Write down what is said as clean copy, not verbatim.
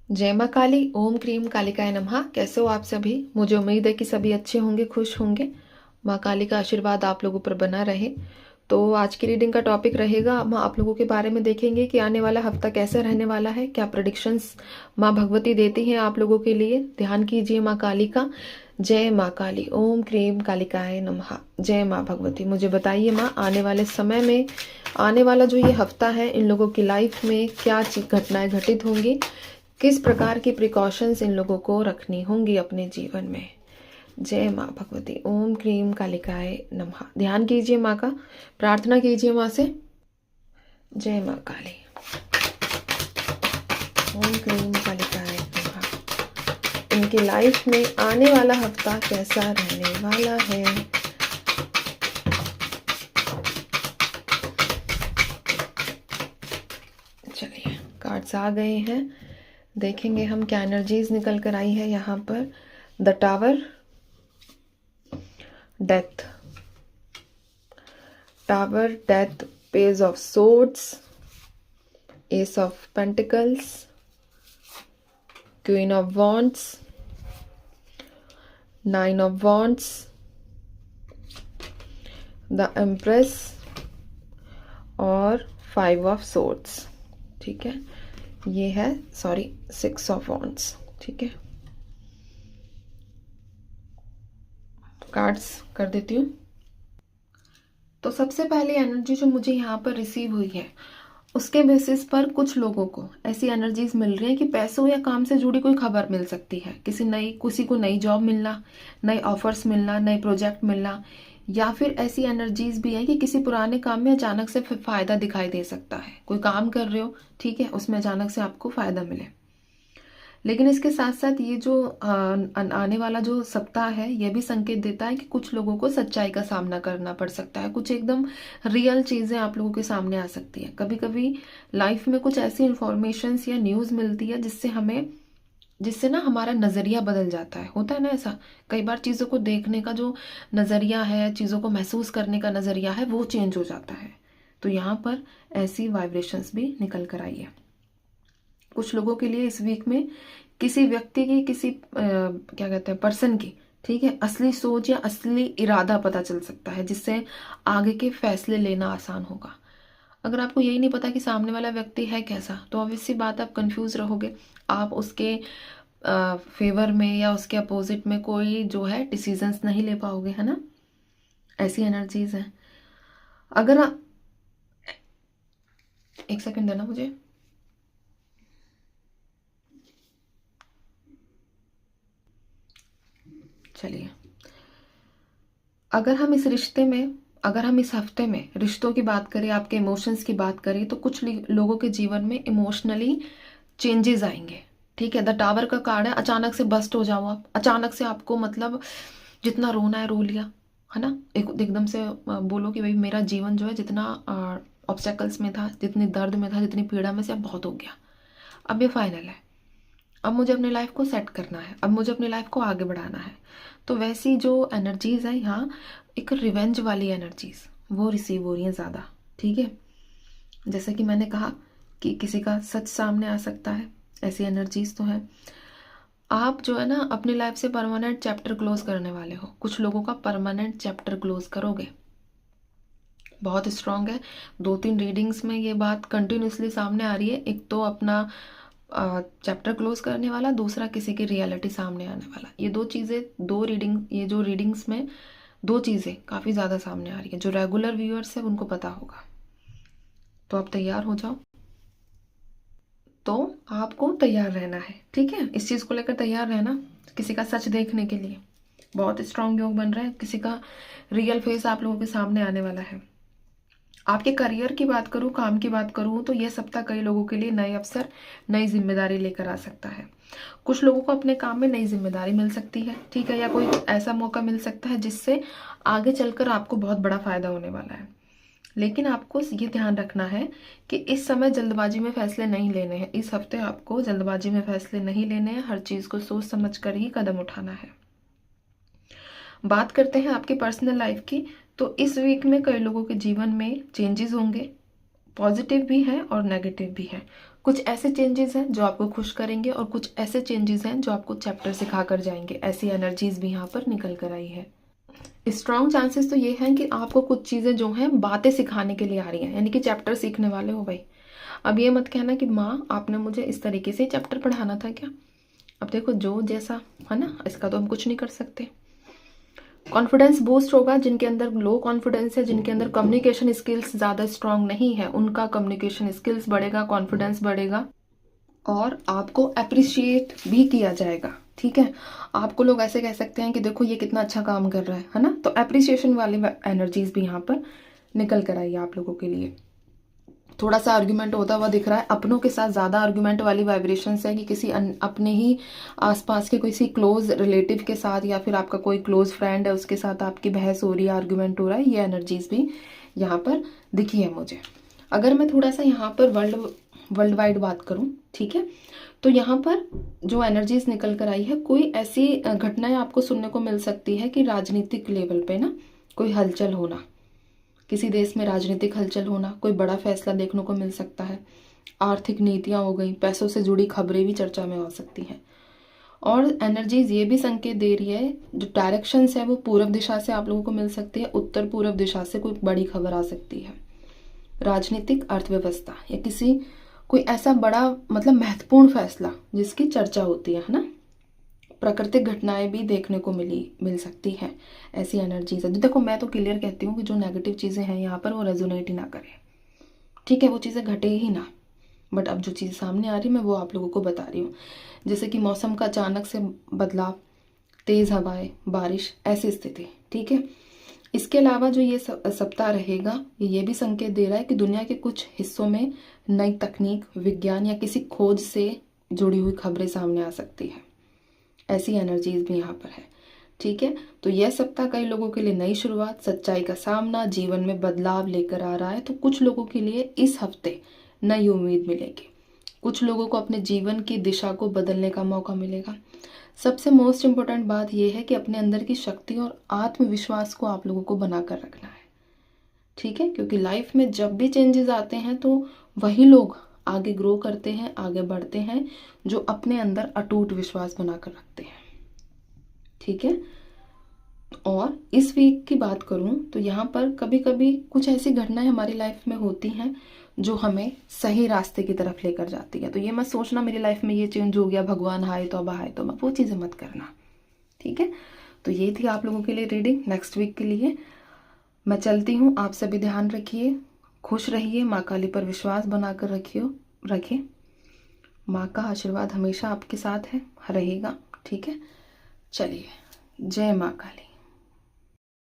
जय माँ काली। ओम क्रीम कालिकाय नमः। कैसे हो आप सभी? मुझे उम्मीद है कि सभी अच्छे होंगे, खुश होंगे। माँ काली का आशीर्वाद आप लोगों पर बना रहे। तो आज की रीडिंग का टॉपिक रहेगा, हम आप लोगों के बारे में देखेंगे कि आने वाला हफ्ता कैसा रहने वाला है, क्या प्रेडिक्शंस माँ भगवती देती हैं आप लोगों के लिए। ध्यान कीजिए माँ काली का। जय माँ काली। ओम क्रीम कालिकाय नमः। जय माँ भगवती। मुझे बताइए माँ, आने वाले समय में, आने वाला जो ये हफ्ता है, इन लोगों की लाइफ में क्या घटनाएं घटित होंगी, किस प्रकार की प्रिकॉशंस इन लोगों को रखनी होंगी अपने जीवन में। जय माँ भगवती। ओम क्रीम कालिकाय नमः। ध्यान कीजिए माँ का, प्रार्थना कीजिए माँ से। जय माँ काली। ओम क्रीम कालिकाय नमः। इनकी लाइफ में आने वाला हफ्ता कैसा रहने वाला है। चलिए, कार्ड्स आ गए हैं, देखेंगे हम क्या एनर्जीज निकल कर आई है यहाँ पर। The tower, death, tower, death, page of swords, S of pentacles, queen of wands, nine of wands, the empress और फाइव ऑफ सोर्ड्स। ठीक है, ये है, सॉरी, सिक्स ऑफ वॉन्ड्स। ठीक है, कार्ड्स कर देती हूँ। तो सबसे पहले एनर्जी जो मुझे यहाँ पर रिसीव हुई है, उसके बेसिस पर कुछ लोगों को ऐसी एनर्जीज मिल रही है कि पैसों या काम से जुड़ी कोई खबर मिल सकती है। किसी को नई जॉब मिलना, नए ऑफर्स मिलना, नए प्रोजेक्ट मिलना, या फिर ऐसी एनर्जीज भी है कि किसी पुराने काम में अचानक से फायदा दिखाई दे सकता है। कोई काम कर रहे हो, ठीक है, उसमें अचानक से आपको फायदा मिले। लेकिन इसके साथ साथ ये जो आने वाला जो सप्ताह है, ये भी संकेत देता है कि कुछ लोगों को सच्चाई का सामना करना पड़ सकता है। कुछ एकदम रियल चीजें आप लोगों के सामने आ सकती है। कभी कभी लाइफ में कुछ ऐसी इंफॉर्मेशंस या न्यूज मिलती है जिससे ना हमारा नजरिया बदल जाता है। होता है ना ऐसा, कई बार चीजों को देखने का जो नजरिया है, चीजों को महसूस करने का नजरिया है, वो चेंज हो जाता है। तो यहाँ पर ऐसी वाइब्रेशंस भी निकल कर आई है कुछ लोगों के लिए। इस वीक में किसी व्यक्ति की, किसी क्या कहते हैं, पर्सन की, ठीक है, असली सोच या असली इरादा पता चल सकता है, जिससे आगे के फैसले लेना आसान होगा। अगर आपको यही नहीं पता कि सामने वाला व्यक्ति है कैसा, तो ऑब्वियस सी बात, आप कंफ्यूज रहोगे। आप उसके फेवर में या उसके अपोजिट में कोई जो है डिसीजंस नहीं ले पाओगे, है ना। ऐसी एनर्जीज हैं। अगर एक सेकंड देना मुझे। चलिए, अगर हम इस हफ्ते में रिश्तों की बात करें, आपके इमोशंस की बात करें, तो कुछ लोगों के जीवन में इमोशनली चेंजेस आएंगे। ठीक है, द टावर का कार्ड है। अचानक से बस्ट हो जाओ आप, अचानक से आपको मतलब जितना रोना है रो लिया, है ना। एकदम से बोलो कि भाई मेरा जीवन जो है, जितना ऑब्स्टेकल्स में था, जितनी दर्द में था, जितनी पीड़ा में से, अब बहुत हो गया, अब ये फाइनल है। अब मुझे अपनी लाइफ को सेट करना है, अब मुझे अपनी लाइफ को आगे बढ़ाना है। तो वैसी जो एनर्जीज है यहाँ, एक रिवेंज वाली एनर्जीज वो रिसीव हो रही हैं ज़्यादा। ठीक है, जैसे कि मैंने कहा कि किसी का सच सामने आ सकता है, ऐसी एनर्जीज तो है। आप जो है ना, अपनी लाइफ से परमानेंट चैप्टर क्लोज करने वाले हो। कुछ लोगों का परमानेंट चैप्टर क्लोज करोगे। बहुत स्ट्रांग है। 2-3 रीडिंग्स में ये बात कंटिन्यूसली सामने आ रही है। एक तो अपना चैप्टर क्लोज करने वाला, दूसरा किसी की रियलिटी सामने आने वाला। ये दो चीज़ें, ये जो रीडिंग्स में दो चीज़ें काफ़ी ज़्यादा सामने आ रही है। जो रेगुलर व्यूअर्स है उनको पता होगा। तो आप तैयार हो जाओ। तो आपको तैयार रहना है, ठीक है, इस चीज़ को लेकर तैयार रहना। किसी का सच देखने के लिए बहुत स्ट्रांग योग बन रहा है। किसी का रियल फेस आप लोगों के सामने आने वाला है। आपके करियर की बात करूँ, काम की बात करूँ, तो यह सप्ताह कई लोगों के लिए नए अवसर, नई जिम्मेदारी लेकर आ सकता है। कुछ लोगों को अपने काम में नई जिम्मेदारी मिल सकती है, ठीक है, या कोई ऐसा मौका मिल सकता है जिससे आगे चलकर आपको बहुत बड़ा फायदा होने वाला है। लेकिन आपको ये ध्यान रखना है कि इस समय जल्दबाजी में फैसले नहीं लेने हैं। इस हफ्ते आपको जल्दबाजी में फैसले नहीं लेने हैं। हर चीज को सोच समझ कर ही कदम उठाना है। बात करते हैं आपकी पर्सनल लाइफ की। तो इस वीक में कई लोगों के जीवन में चेंजेस होंगे। पॉजिटिव भी है और नेगेटिव भी है। कुछ ऐसे चेंजेस हैं जो आपको खुश करेंगे और कुछ ऐसे चेंजेस हैं जो आपको चैप्टर सिखा कर जाएंगे। ऐसी एनर्जीज भी यहाँ पर निकल कर आई है। स्ट्रॉन्ग चांसेस तो ये हैं कि आपको कुछ चीज़ें जो हैं बातें सिखाने के लिए आ रही हैं, यानी कि चैप्टर सीखने वाले हो भाई। अब ये मत कहना कि माँ आपने मुझे इस तरीके से चैप्टर पढ़ाना था क्या। अब देखो जो जैसा है ना, इसका तो हम कुछ नहीं कर सकते। कॉन्फिडेंस बूस्ट होगा। जिनके अंदर लो कॉन्फिडेंस है, जिनके अंदर कम्युनिकेशन स्किल्स ज़्यादा स्ट्रांग नहीं है, उनका कम्युनिकेशन स्किल्स बढ़ेगा, कॉन्फिडेंस बढ़ेगा और आपको अप्रिशिएट भी किया जाएगा। ठीक है, आपको लोग ऐसे कह सकते हैं कि देखो ये कितना अच्छा काम कर रहा है ना। तो अप्रिसिएशन वाली एनर्जीज भी यहाँ पर निकल कर आई है आप लोगों के लिए। थोड़ा सा आर्ग्यूमेंट होता हुआ दिख रहा है, अपनों के साथ ज़्यादा आर्ग्यूमेंट वाली वाइब्रेशंस है कि किसी अपने ही आसपास के किसी क्लोज रिलेटिव के साथ या फिर आपका कोई क्लोज फ्रेंड है उसके साथ आपकी बहस हो रही है, आर्ग्यूमेंट हो रहा है। ये एनर्जीज भी यहाँ पर दिखी है मुझे। अगर मैं थोड़ा सा यहाँ पर वर्ल्ड वाइड बात करूँ, ठीक है, तो यहाँ पर जो एनर्जीज निकल कर आई है, कोई ऐसी घटनाएं आपको सुनने को मिल सकती है कि राजनीतिक लेवल पे ना कोई हलचल होना, किसी देश में राजनीतिक हलचल होना, कोई बड़ा फैसला देखने को मिल सकता है। आर्थिक नीतियां हो गई, पैसों से जुड़ी खबरें भी चर्चा में हो सकती हैं। और एनर्जीज ये भी संकेत दे रही है, जो डायरेक्शंस है वो पूर्व दिशा से आप लोगों को मिल सकती है, उत्तर पूर्व दिशा से कोई बड़ी खबर आ सकती है। राजनीतिक, अर्थव्यवस्था या किसी कोई ऐसा बड़ा मतलब महत्वपूर्ण फैसला जिसकी चर्चा होती है ना। प्राकृतिक घटनाएं भी देखने को मिल सकती हैं। ऐसी एनर्जीज है। देखो मैं तो क्लियर कहती हूँ कि जो नेगेटिव चीज़ें हैं यहाँ पर वो रेजोनेट ही ना करें, ठीक है, वो चीज़ें घटे ही ना। बट अब जो चीज़ सामने आ रही है मैं वो आप लोगों को बता रही हूँ। जैसे कि मौसम का अचानक से बदलाव, तेज़ हवाएं, बारिश, ऐसी स्थिति, ठीक है। इसके अलावा जो ये सप्ताह रहेगा, ये भी संकेत दे रहा है कि दुनिया के कुछ हिस्सों में नई तकनीक, विज्ञान या किसी खोज से जुड़ी हुई खबरें सामने आ सकती है। ऐसी एनर्जीज भी यहाँ पर है, ठीक है। तो यह सप्ताह कई लोगों के लिए नई शुरुआत, सच्चाई का सामना, जीवन में बदलाव लेकर आ रहा है। तो कुछ लोगों के लिए इस हफ्ते नई उम्मीद मिलेगी, कुछ लोगों को अपने जीवन की दिशा को बदलने का मौका मिलेगा। सबसे मोस्ट इम्पोर्टेंट बात यह है कि अपने अंदर की शक्ति और आत्मविश्वास को आप लोगों को बनाकर रखना है, ठीक है, क्योंकि लाइफ में जब भी चेंजेस आते हैं तो वही लोग आगे ग्रो करते हैं, आगे बढ़ते हैं, जो अपने अंदर अटूट विश्वास बनाकर रखते हैं, ठीक है। और इस वीक की बात करूं तो यहाँ पर कभी कभी कुछ ऐसी घटनाएं हमारी लाइफ में होती हैं जो हमें सही रास्ते की तरफ लेकर जाती है। तो ये मत सोचना मेरी लाइफ में ये चेंज हो गया, भगवान हाय तो हाय तो, वो चीज़ें मत करना, ठीक है। तो ये थी आप लोगों के लिए रीडिंग नेक्स्ट वीक के लिए। मैं चलती हूँ, आप सभी ध्यान रखिए, खुश रहिए, माँ काली पर विश्वास बनाकर रखें। माँ का आशीर्वाद हमेशा आपके साथ है, रहेगा, ठीक है। चलिए, जय माँ काली।